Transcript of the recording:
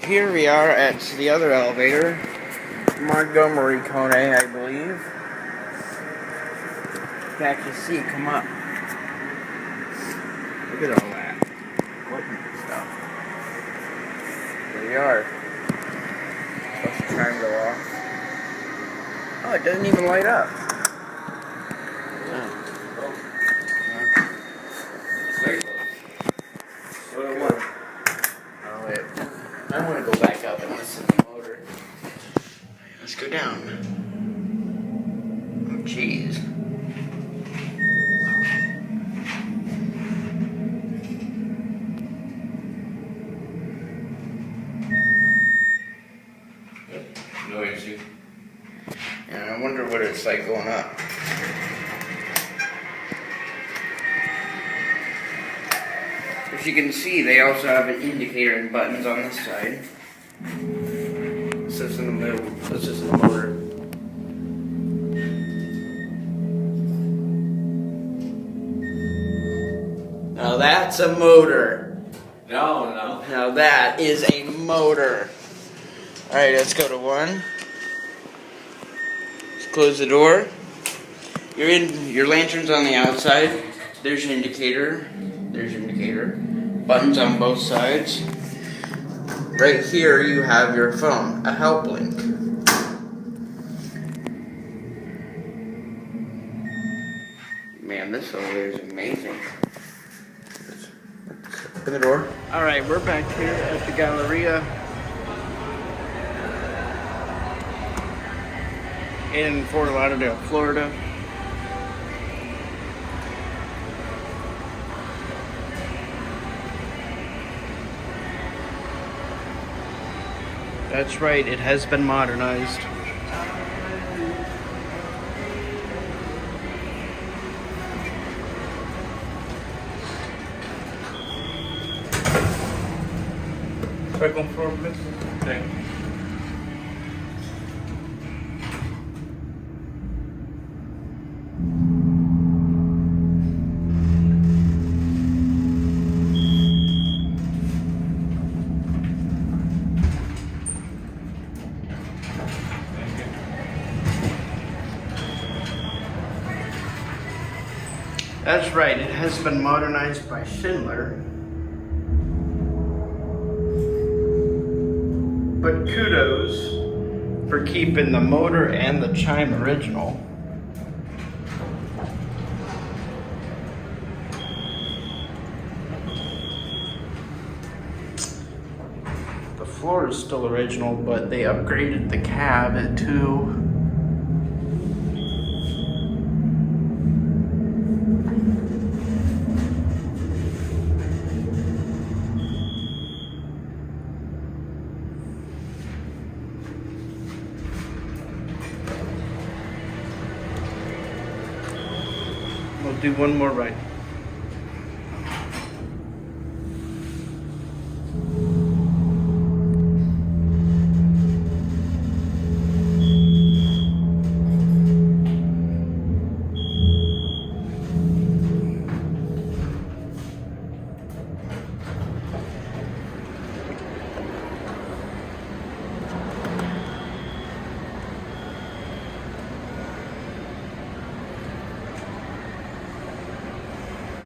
here we are at the other elevator, Montgomery Kone, I believe. You can actually see it come up. Look at all that equipment and stuff. Here we are. Supposed to try and go off. Oh, it doesn't even light up. I want to go back up and listen to the motor. Let's go down. Oh, jeez. No issue. And I wonder what it's like going up. As you can see, they also have an indicator and buttons on this side. This is in the middle. This is the motor. Now that's a motor. No. Now that is a motor. Alright, let's go to one. Let's close the door. Your lantern's on the outside. There's your indicator. There's your indicator. Buttons on both sides. Right here you have your phone, a help link. Man, this elevator is amazing. Open the door. Alright, we're back here at the Galleria in Fort Lauderdale, Florida. That's right, it has been modernized. Second floor, please. Thank you. That's right, it has been modernized by Schindler. But kudos for keeping the motor and the chime original. The floor is still original, but they upgraded the cab to We'll do one more ride.